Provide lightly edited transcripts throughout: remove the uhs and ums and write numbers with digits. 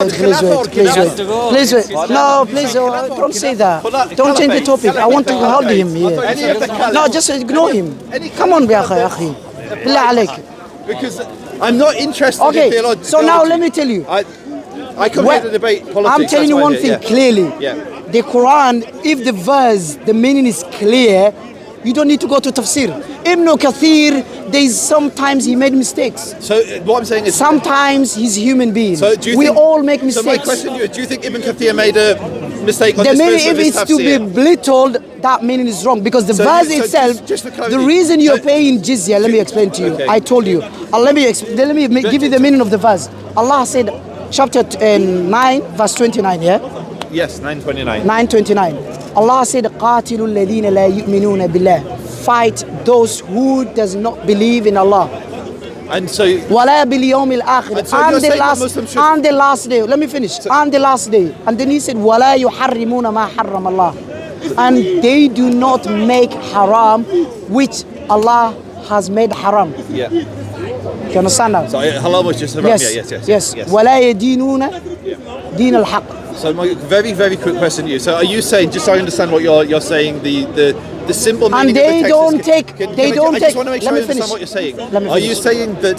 Please wait, please wait, please wait. No, please don't say that. Don't change the topic. I want to hold him here. No, just ignore him. Come on, ya akhi. Billah alayk. Because I'm not interested in theology. So now let me tell you. I come here to debate politics. I'm telling you one thing clearly. The Quran, if the verse, the meaning is clear, you don't need to go to tafsir. Ibn Kathir, sometimes he made mistakes. So what I'm saying is sometimes he's a human being. So we all make mistakes. So my question to you, do you think Ibn Kathir made a mistake on the this meaning, verse if it's to be belittled, that meaning is wrong because the verse itself. Just the reason you're paying jizya, let me explain to you. Okay. I told you. Let me give you the meaning of the verse. Allah said, chapter 9, verse 29. Yeah. Yes, 9:29. 9:29. Allah said, قاتلوا الذين لا يؤمنون بالله. Fight those who does not believe in Allah. And so ولا باليوم الآخر. And the last day. Let me finish. And the last day. And then he said, ولا يحرمون ما حرم الله. And they do not make haram which Allah has made haram. Yeah. You understand now? So halal was just haram. Yes. ولا يدينون دين الحق. So my very, very quick question to you. So are you saying, just so I understand what you're saying, the simple meaning and they of the don't text take, I just want to make sure I understand what you're saying. Are you saying that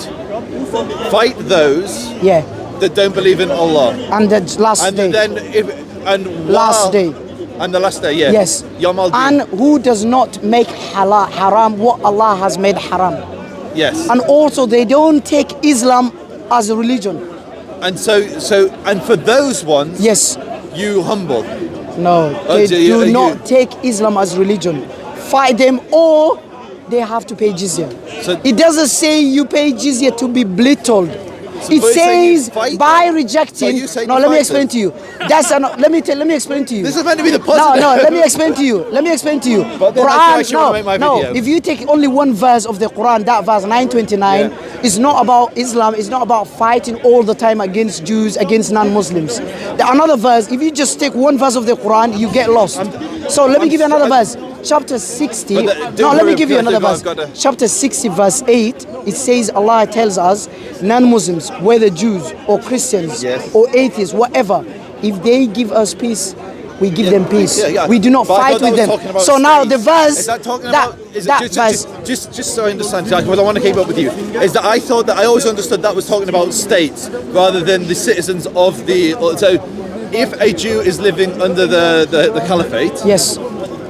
fight those that don't believe in Allah? And the last day. Last day. And the last day, yeah. Yes. And who does not make haram what Allah has made haram. Yes. And also they don't take Islam as a religion. And and for those ones, yes, you humble. No, they do not take Islam as religion. Fight them or they have to pay jizya. So it doesn't say you pay jizya to be belittled. It says by rejecting. No, let me explain to you. Let me explain to you. This is meant to be the positive. No, let me explain to you. But Quran, no. If you take only one verse of the Quran, that verse 9:29, it's not about Islam. It's not about fighting all the time against Jews, against non-Muslims. Another verse, if you just take one verse of the Quran, you get lost. So let me give you another verse. Chapter 60. Let me give you another verse. Chapter 60, verse 8. It says Allah tells us, non-Muslims, whether Jews or Christians or atheists, whatever, if they give us peace, we give them peace. We do not fight with them. So now the verse, just so I understand, because I want to keep up with you, is that I always understood that was talking about states rather than the citizens of the. So if a Jew is living under the caliphate, yes.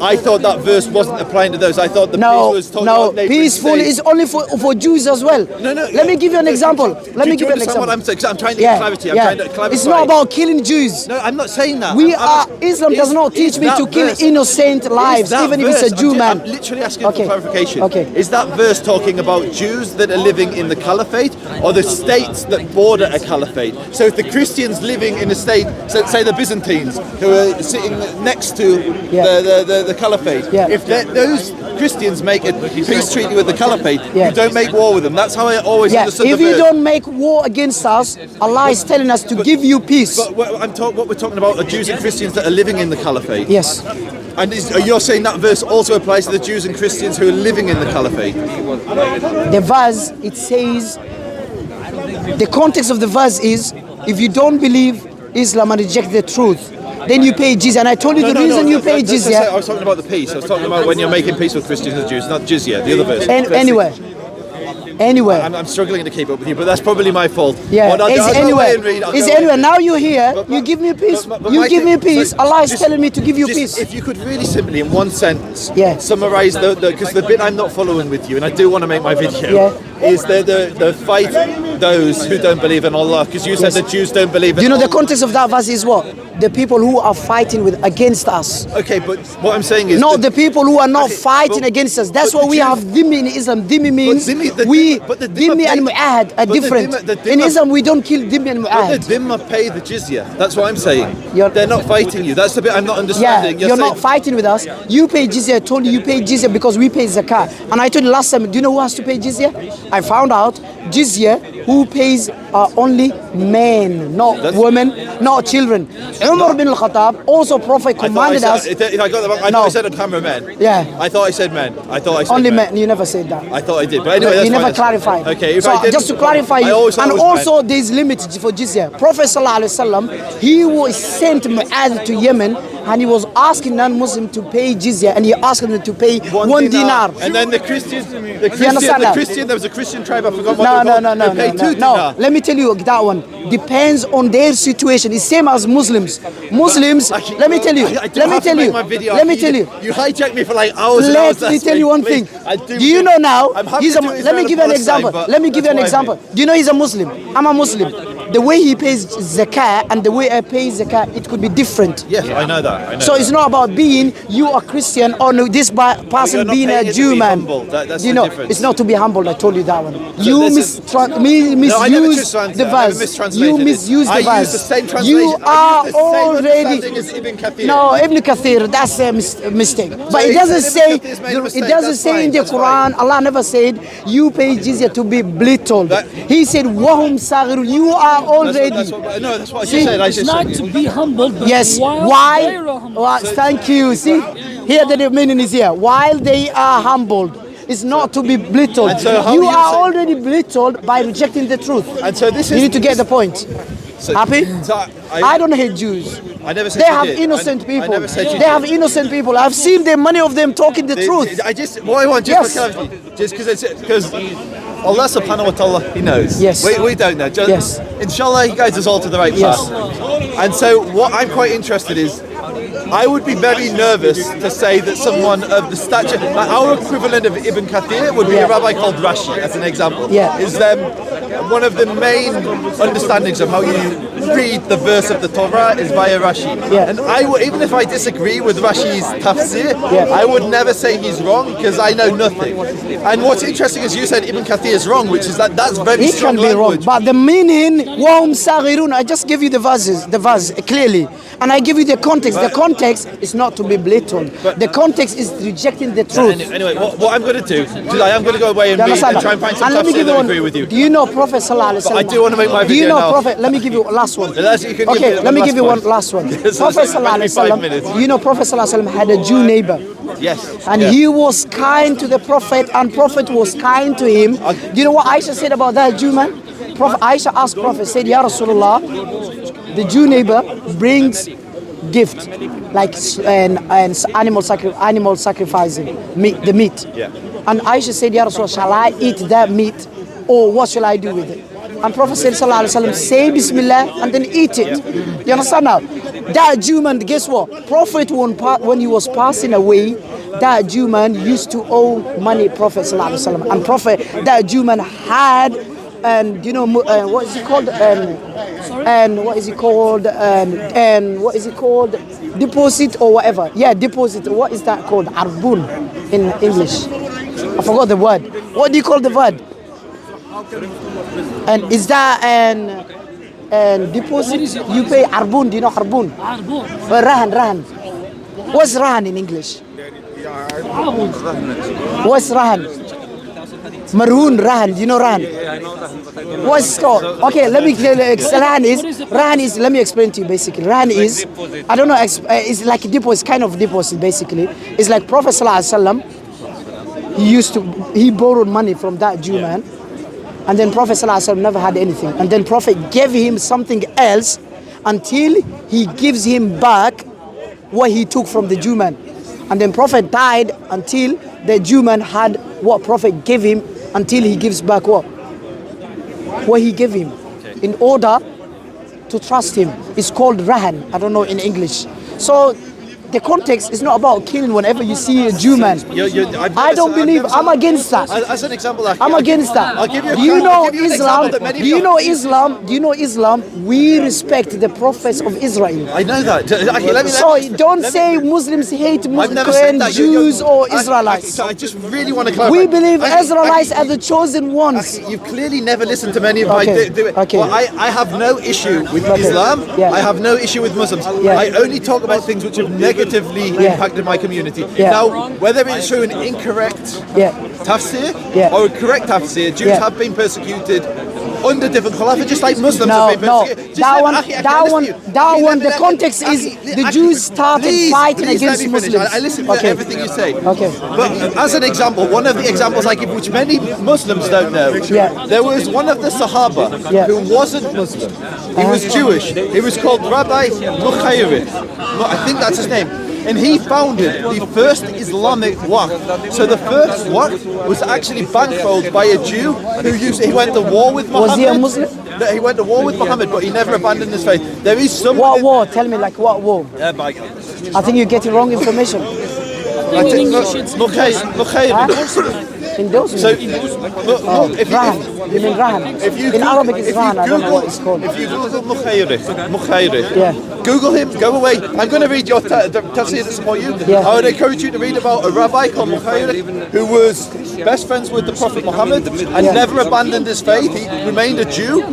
I thought that verse wasn't applying to those. I thought the peace was talking about peaceful is only for Jews as well. No. Let me give you an example. Let me give you an example. What I'm saying? I'm trying to get clarity. I'm trying to clarify. It's not about killing Jews. No, I'm not saying that. Islam does not teach me to kill innocent lives, even if it's a Jew man. I'm literally asking for clarification. Okay. Is that verse talking about Jews that are living in the caliphate or the states that border a caliphate? So if the Christians living in a state, say the Byzantines, who are sitting next to the caliphate, if those Christians make a peace treaty with the caliphate, you don't make war with them. That's how I always understood the verse. If you don't make war against us, Allah is telling us to give you peace. But what we're talking about are Jews and Christians that are living in the caliphate. Yes. And you're saying that verse also applies to the Jews and Christians who are living in the caliphate? The verse, it says, the context of the verse is, if you don't believe Islam and reject the truth, then you pay jizya. And I told you the reason you pay jizya. I was talking about the peace. I was talking about when you're making peace with Christians and Jews, not jizya, the other verse. Anyway. I'm struggling to keep up with you, but that's probably my fault. Anyway. Now you're here, you give me peace. Give me peace. Allah is telling me to give you peace. If you could really simply, in one sentence, summarize because the bit I'm not following with you, and I do want to make my video, is the fight those who don't believe in Allah, because you said the Jews don't believe in Allah. You know the context of that verse is what? The people who are fighting against us. Okay, but what I'm saying is... No, the people who are not fighting against us. That's why we have dhimmi in Islam. Dhimmi means dhimmi and mu'ahad are different. In Islam, we don't kill dhimmi and mu'ahad. But the dhimma pay the jizya. That's what I'm saying. They're not fighting you. That's the bit I'm not understanding. You're not fighting with us. You pay jizya. I told you pay jizya because we pay zakat. And I told you last time, do you know who has to pay jizya? I found out jizya, who pays are only men, not women, not children. Umar bin al-Khattab, also Prophet commanded us. If I got that wrong, I thought I said on camera men. Yeah. I thought I said men. I thought I said Only men. You never said that. I thought I did. But anyway, that's you fine. never clarified. Okay. If So I did, just to clarify, and also there's limits for jizya. Prophet sallallahu alaihi wasallam, he was sent Mu'adh to Yemen, and he was asking non-Muslim to pay jizya, and he asked them to pay one dinar. And then the Christian, there was a Christian tribe. I forgot what No. They paid 2 dinar. Let me tell you that one depends on their situation. It's same as Muslims. Muslims. Let me tell you. Let me tell you. You hijacked me for like hours. Let me tell you one thing. Do you know now? Let me give you an example. Do you know he's a Muslim? I'm a Muslim. The way he pays zakah and the way I pay zakah, it could be different. Yes, I know that. So it's not about being you a Christian or no, this person being a Jew, man. That's you the know, difference. it's not to be humble. I told you that one. So You misuse the verse. You misuse the verse. You are already. No, Ibn Kathir. That's a mistake. But it doesn't say. It doesn't say in the Quran. Allah never said you pay jizya to be belittled. He said wahum sagir. You are already. That's what you said. It's not to be humble. But Yes. Why? Thank you. See, here the meaning is here. While they are humbled, it's not to be belittled. So you are already belittled by rejecting the truth. And so this You is. need to get the point. Happy? So I don't hate Jews. I never said They you have did. innocent people. I never said you They did. have innocent people. I've seen them, many of them talking the truth. What I want just Yes. for clarity, just because Allah subhanahu wa ta'ala, He knows. Yes. We don't know. Yes. Inshallah, He guides us all to the right Yes. path. And so what I'm quite interested is, I would be very nervous to say that someone of the stature, like our equivalent of Ibn Kathir would be a rabbi called Rashi, as an example. Yeah. Is one of the main understandings of how you read the verse of the Torah is via Rashi. Yeah. And even if I disagree with Rashi's tafsir, Yeah. I would never say he's wrong because I know nothing. And what's interesting is you said Ibn Kathir is wrong, which is that's very It strong can be wrong, language. but the meaning wahum sagirun. I just give you the verse clearly, and I give you the context. The context is not to be belittled. The context is rejecting the truth. Anyway, what I'm going to do, because I am going to go away and You read understand and try that? and find some And let me tafsir give that you I one. agree with you. Do you know Prophet sallallahu alaihi wasallam? I do want to make my Do you video know now. Prophet? Let me give you last one. Unless you can give Okay, me let me one give you last one last one. Yes, Prophet that's sallallahu only alaihi 5 minutes. wasallam. You know Prophet sallallahu alaihi wasallam had a Jew neighbor. Yes. And he was kind to the Prophet, and Prophet was kind to him. Do you know what Aisha said about that Jew man? Prophet Aisha asked Prophet, said, Ya Rasulullah, the Jew neighbor brings gift, like animal sacrificing, the meat. Yeah. And Aisha said, Ya Rasulullah, shall I eat that meat, or what shall I do with it? And Prophet said, Sallallahu Alaihi Wasallam, say Bismillah and then eat it. You understand now? That Jew man, guess what? Prophet, when he was passing away, that Jew man used to owe money Prophet Sallallahu Alaihi Wasallam. And Prophet, that Jew man had, and you know, what is it called? And what is it called? And what is it called? Deposit or whatever. Yeah, deposit. What is that called? Arbun in English. I forgot the word. What do you call the word? And is that and deposit? You pay arbun. Do you know arbun? Arbun. Rahan. What's rahan in English? What's rahan? Maroon rahan. Do you know rahan? What's it called? Okay, let me tell you. Rahan is. Let me explain to you. Basically, rahan is. I don't know. It's like a deposit, kind of deposit. Basically, it's like Prophet Sallallahu Alaihi Wasallam. He borrowed money from that Jew man. And then Prophet ﷺ never had anything. And then Prophet gave him something else until he gives him back what he took from the Jew man. And then Prophet died until the Jew man had what Prophet gave him until he gives back what he gave him. In order to trust him. It's called rahan. I don't know in English. So the context is not about killing whenever you see a Jew man. I don't believe. I'm against that. As an example, I'm against that. I'll give you Do you know Islam? Do you know Islam? Do you know Islam? We respect the prophets of Israel. I know that. Okay, So don't say Muslims hate I've never said that. Jews or Israelites. I just really want to clarify. We believe Israelites are the chosen ones. You've clearly never listened to many of my. Okay. Well, I have no issue with Islam. Yeah. I have no issue with Muslims. Yeah. I only talk about things which have negatively impacted my community. Yeah. Now, whether it's through an incorrect Yeah. tafsir Yeah. or a correct tafsir, Jews Yeah. have been persecuted under different Khilafah, just like Muslims No, have been no. persecuted. The context is the Jews started fighting against Muslims. I listen to everything you say. Okay. But as an example, one of the examples I give, which many Muslims don't know, there was one of the Sahaba who wasn't Muslim. He was Jewish. He was called Rabbi Mukhayri. I think that's his name. And he founded the first Islamic waqf. So the first waqf was actually bankrolled by a Jew he went to war with Muhammad. Was he a Muslim? No, he went to war with Muhammad, but he never abandoned his faith. There is some. What war? Tell me, like what war? I think you're getting wrong information. Endorsement. So, Rahan. You mean Rahan? In Arabic it's Rahan. I don't know what it's called. If you Google Mukhayri, yeah. Google him, go away. I'm going to read your tafsir to support you. Yeah. I would encourage you to read about a rabbi called Mukhayri who was best friends with the Prophet Muhammad and never abandoned his faith. He remained a Jew.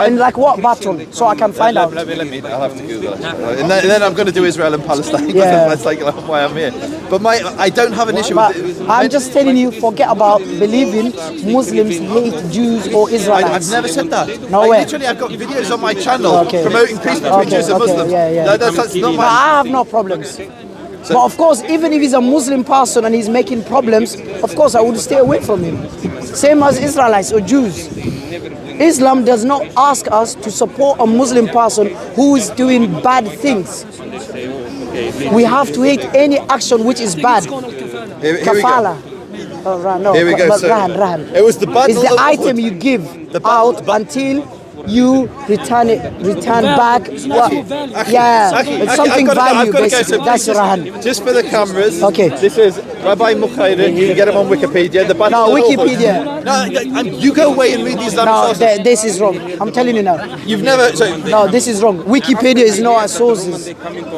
In like what battle? So I can find out. Let me. I'll have to Google it. And then I'm going to do Israel and Palestine. Yeah. That's like why I'm here. But I don't have an issue with it. I'm just telling you, forget about believing Muslims hate Jews or Israelites. I've never said that. No way. Literally, I've got videos on my channel promoting peace between Jews and Muslims. Yeah. That's not my. I have no problems. But of course, even if he's a Muslim person and he's making problems, of course I would stay away from him. Same as Israelites or Jews. Islam does not ask us to support a Muslim person who is doing bad things. We have to hate any action which is bad. Kafala. No, Here we go. So, Rahan. It was the battle It's the of item Uhud. you give out until you return back. It's something value basically. That's Rahan. Just for the cameras. Okay. This is Rabbi Mukhayri. You can get him on Wikipedia. The battle No, of Uhud. Wikipedia. No, you go away and read these Islamic sources. This is wrong. I'm telling you now. You've never. No, this is wrong. Wikipedia is not a sources.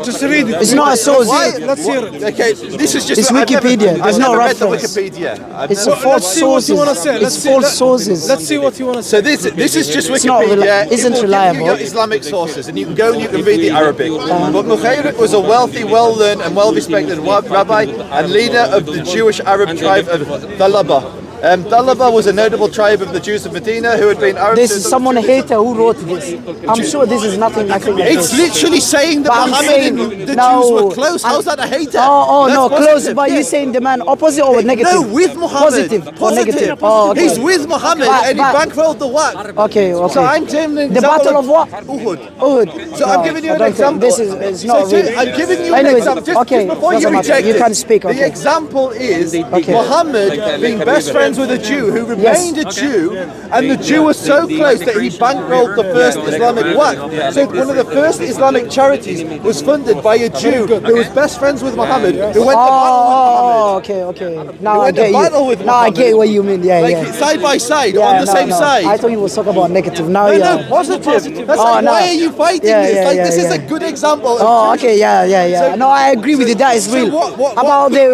Just read it. It's not a source. Let's hear it. Okay, this is just. It's Wikipedia. There's no read the reference. Wikipedia. It's false sources. It's false sources. Let's see what you want to say. So this is just not Wikipedia. isn't You reliable. got Islamic sources, and you can go and you can read the Arabic. But Mukhayri was a wealthy, well-learned, and well-respected rabbi and leader of the Jewish Arab tribe of Dalaba. Dalaba was a notable tribe of the Jews of Medina who had been Arabs. This is someone a hater who wrote this. I'm sure this is nothing like It's this. literally saying that But I'm Muhammad saying, and the no, Jews were close. How's that a hater? Oh That's no, close. positive, But yeah. you're saying the man opposite or negative? No, with Muhammad. Positive or negative? Oh, okay. He's with Muhammad and he bankrolled the waqf. Okay. So I'm telling you The battle of what? Uhud. Uhud. So I'm giving you an example. This is not So real. I'm giving you an Anyways, example. Just okay, before you doesn't matter. reject You it. can speak, okay. The example is Muhammad being best friends with a Jew who remained a Jew, and the Jew was so close that he bankrolled the first Islamic waqf. So one of the first Islamic charities was funded by a Jew who was best friends with Muhammad, who went to battle with Muhammad. Okay. Now I went to get battle you. with Now I Muhammad. get what you mean. Yeah. Side by side, Yeah, on the same side. I thought you were talking about negative. Now No, positive. That's like, no. why are you fighting Yeah, this? yeah, Like, yeah, this is yeah. a good example. Of Oh, okay, yeah. So- No, I agree with you. That is so real. what- About the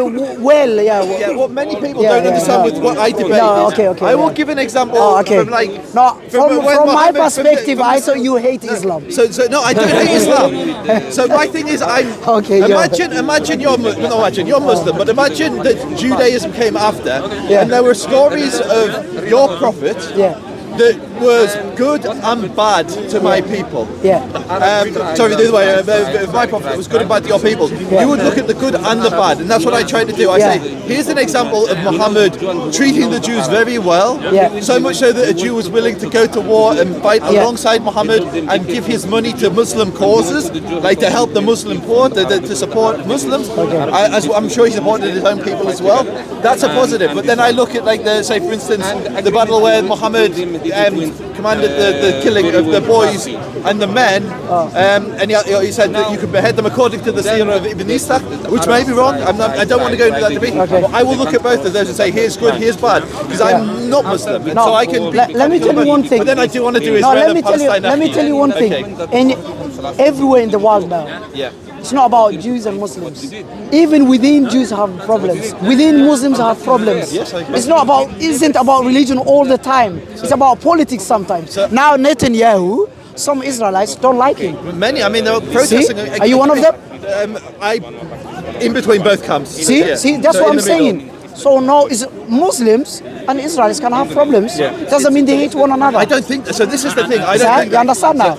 What many people Yeah, don't understand no. with what I debate No, is, okay, I will yeah. give an example okay. from like... No, from when my Muhammad- perspective, from the- I thought you hate Islam. So no, I don't hate Islam. So my thing is, Okay, yeah. imagine you're Muslim, but imagine that Judaism came after, Yeah. and there were stories of your prophet that was good and bad to my people. Yeah. Sorry, the other way. If my prophet was good and bad to your people, you would look at the good and the bad, and that's what I try to do. I say, here's an example of Muhammad treating the Jews very well, so much so that a Jew was willing to go to war and fight alongside Muhammad and give his money to Muslim causes, like to help the Muslim poor, to support Muslims. As I'm sure he supported his own people as well. That's a positive. But then I look at, like, say for instance, the battle where Muhammad commanded the killing of the boys and the men, and he said that you could behead them according to the Sirah of Ibn Ishaq, which may be wrong. I don't want to go into that debate. But I will look at both of those and say, here's good, here's bad, because I'm not Muslim, and so I can. Let me tell you one thing. But then I do want to do Israel and Palestine. Let me tell you one thing. Everywhere in the world now, it's not about Jews and Muslims. Even within Jews have problems. Within Muslims have problems. Yes, I agree. Isn't about religion all the time. It's about politics sometimes. Now Netanyahu, some Israelites don't like him. Many, I mean, they're protesting. Are you one of them? In between both camps. See, that's So what in I'm the middle. saying. So no, is Muslims and Israelis can have problems. Doesn't mean they hate one another. I don't think so. This is the thing. I don't Yeah, think you understand now?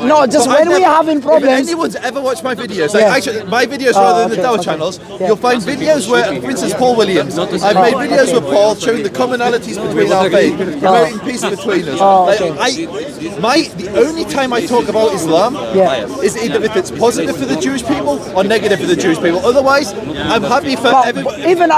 No, just but when we are having problems. If anyone's ever watched my videos, like Yeah. actually my videos rather than the Dow channels, you'll find videos where, for instance, Paul Williams. I've made videos with Paul showing the commonalities between our faith, promoting peace between us. The only time I talk about Islam is either if it's positive for the Jewish people or negative for the Jewish people. Otherwise, I'm happy for everybody. Even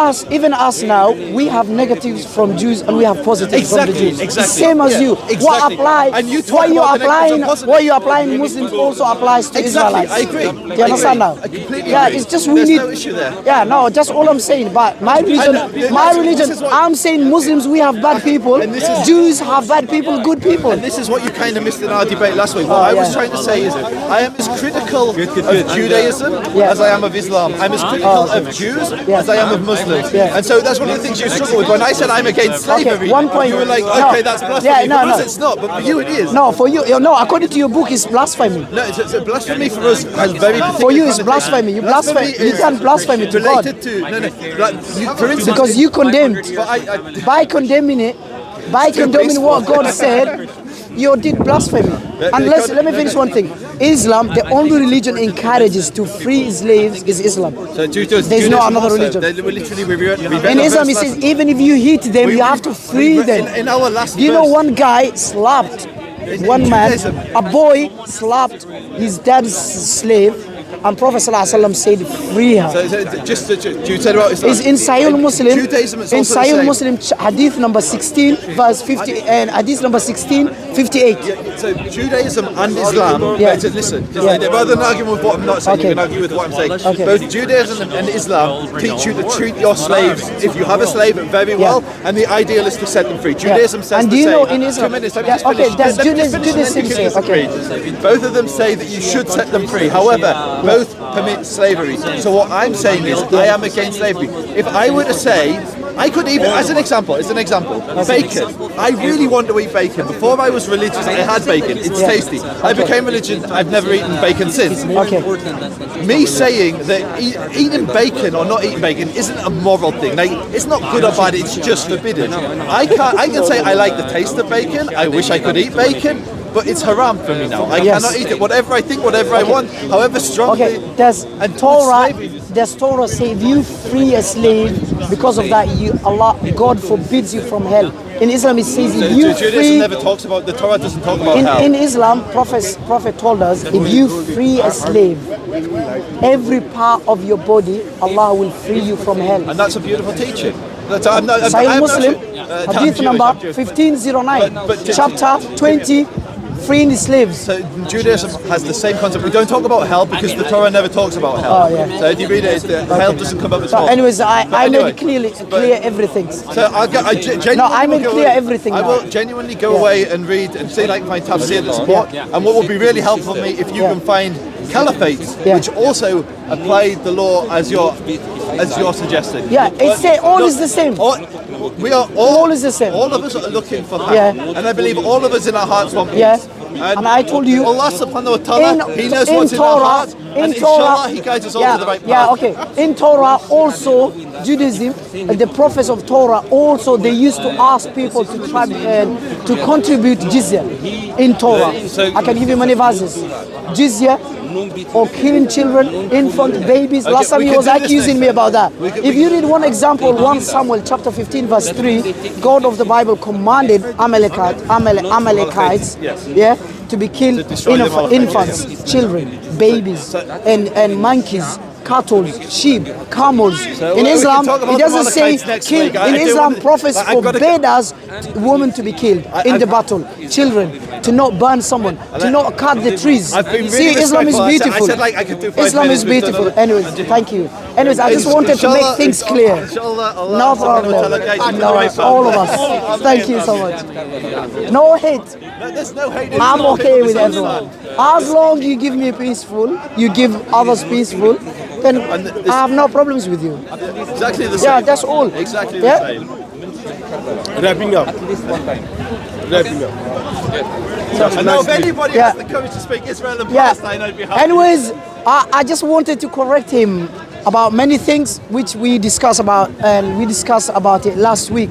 us now, we have negatives from Jews and we have positives from the Jews. Exactly. Same as you. Exactly. What apply? And you talk What you about the negatives applying? and positives. What you applying? Muslims also applies to Exactly, Israelites. I agree. Do you understand now? I completely Yeah, agree. it's just we There's need. no issue there. Yeah, no, just all I'm saying. But my religion, this is what- I'm saying Muslims we have bad people. And this is- Jews have bad people, good people. And this is what you kind of missed in our debate last week. What I was trying to say is I am as critical of Judaism as I am of Islam. I'm as critical of Jews as I am of Muslims. And so that's one of the things you struggle with. When I said I'm against slavery, one point. you were like, No. okay, that's blasphemy. Yeah, no, for us no. it's not, but for you it is. No, for you, no. According to your book, it's blasphemy. No, it's a blasphemy for us has very particular For you, it's connotation. blasphemy. You blaspheme. You is can't blaspheme to God related to like, for instance, because you condemned. but By condemning it, by condemning what God said, you did blasphemy. And let me finish one thing. Islam, the only religion encourages to free slaves is Islam. so There's no another religion. We literally we read In our Islam, it verse says last- even if you hit them, you have to free them. In our last You know, verse- one guy slapped one man, a boy slapped his dad's slave, and Prophet ﷺ said, free her. Just you said about Islam. It's in Sahih Muslim, Judaism is in also the Sahih same. Muslim, hadith number 16, verse 50, and hadith number 16, 58. So Judaism and Islam, Yeah. listen, Yeah. rather than argue with what I'm not saying, Okay. you can argue with what I'm saying. Okay. Both Judaism and Islam teach you to treat your slaves, if you have a slave, very well, and the ideal is to set them free. Judaism says And the do you same. know in Islam- 2 minutes, let me Yeah, just okay, finish. that's Let me just Judaism finish and then you can say, disagree. Both of them say that you should set them free. However, both permit slavery. So what I'm saying is, I am against slavery. If I were to say, I could even, as an example, bacon. I really want to eat bacon. Before I was religious, I had bacon. It's tasty. I became religious. I've never eaten bacon since. Okay. Me saying that eating bacon or not eating bacon isn't a moral thing. Like, it's not good or bad. It's just forbidden. I can say I like the taste of bacon. I wish I could eat bacon. But it's haram for me now. I cannot eat it. Whatever I think, whatever I want, however strongly. Okay, does and Torah, slavery- does Torah say if you free a slave because of that, God forbids you from hell? In Islam, it says if you Judaism free. never talks about, the Torah doesn't talk about hell. In Islam, Prophet told us if you free a slave, every part of your body, Allah will free you from hell. And that's a beautiful teaching. Sahih Muslim, hadith number 1509, chapter 20, freeing the slaves. So Judaism has the same concept. We don't talk about hell because the Torah never talks about hell. Oh, yeah. So if you read it, hell doesn't come up at So all. anyways, I anyway, made it clear everything. So I genuinely No, I made will go clear away- everything I now. will genuinely go away and read and see like my tafsir that support. And what will be really helpful for me if you can find caliphates which also apply the law as you're suggesting. Yeah, it's all is the same. We are all is the same. All of us are looking for that. Yeah. And I believe all of us in our hearts want peace. Yeah. And I told you, Allah subhanahu wa ta'ala, He knows what's in our hearts. And inshallah, He guides us all to the right path. Yeah, okay. In Torah, also, Judaism, the prophets of Torah, also, they used to ask people to try to contribute jizya in Torah. I can give you many verses. Jizya, or killing children, infant, babies. Last time we he can was do this accusing next me about that. We If you read one example, 1 Samuel chapter 15 verse 3, God of the Bible commanded Amalekites, to be killed, destroy them all. infants, children, babies, and monkeys, cattle, sheep, camels. In we can Islam, talk about it doesn't the say Amalekites next kill. week. I In do Islam, want- prophets I've got to- forbade us women to be killed in the battle, children to not burn someone, to not cut the trees. I've been really See, Islam is respectful. beautiful. I said like I could do 5 Islam minutes is with beautiful. another- Anyways, thank you. Anyways, I just wanted to make things clear. Inshallah, Allah No subhanahu wa ta'ala problem. guides you to the No, right path. all of us. Thank you so much. No hate. No, there's no hate. I'm okay with everyone. As long you give me peaceful, you give others peaceful, then I have no problems with you. Exactly the same. Yeah, that's all. Exactly Yeah? the same. Wrapping up. And now if anybody Yeah. has the courage to speak Israel and Yeah. Palestine, I'd be happy. Anyways, I just wanted to correct him. about many things which we discussed about, and we discussed about it last week.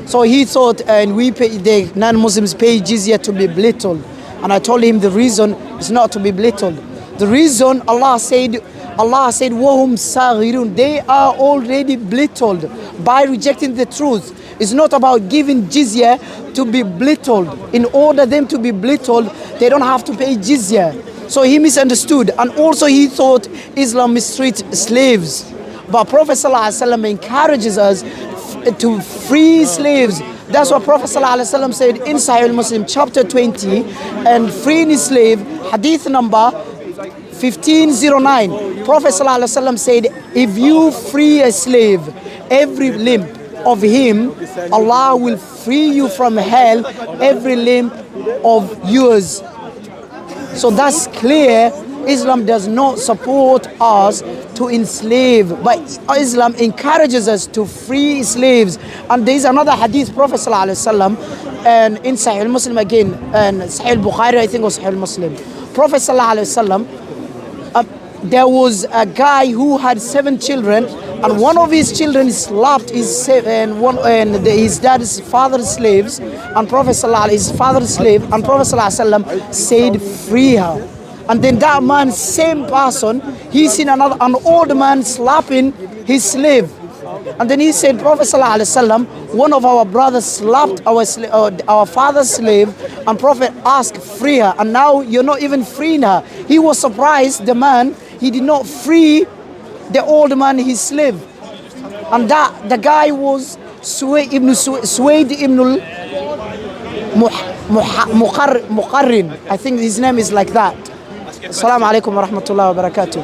So he thought, and we pay, the non-Muslims pay jizya to be belittled. And I told him the reason is not to be belittled. The reason Allah said, "Wahum saghirun," they are already belittled by rejecting the truth. It's not about giving jizya to be belittled. In order them to be belittled, they don't have to pay jizya. So he misunderstood, and also he thought Islam mistreats slaves. But Prophet ﷺ encourages us to free slaves. That's what Prophet ﷺ said in Sahih Muslim chapter 20, and freeing a slave, hadith number 1509. Prophet ﷺ said, if you free a slave, every limb of him, Allah will free you from hell, every limb of yours. So that's clear. Islam does not support us to enslave, but Islam encourages us to free slaves. And there is another hadith, Prophet ﷺ, and in Sahih Muslim again, and Sahih Bukhari, I think, or Sahih Muslim. Prophet ﷺ, there was a guy who had 7 children, and one of his children slapped his dad's father's slaves, and Prophet ﷺ, his father's slave, and Prophet ﷺ said, free her. And then that man, same person, he seen an old man slapping his slave. And then he said, Prophet ﷺ, one of our brothers slapped our father's slave, and Prophet asked, free her. And now you're not even freeing her. He was surprised, the man, he did not free the old man, his slave. And that the guy was Suwaid ibn Muqarrin. I think his name is like that. Assalamu alaikum wa rahmatullahi wa barakatuh.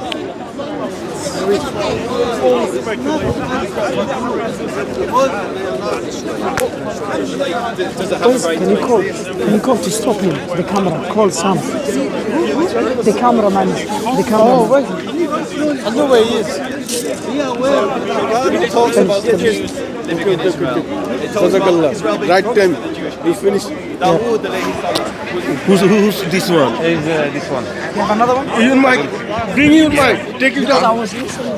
Can you call to stop him? The camera. Call Sam. The cameraman. The cameraman. Oh, wait. I know where he is. Yeah, where? He talks about right time. He finished. Who's this one? This one. You have another one? You mic. Bring your mic. Take it down. I was listening.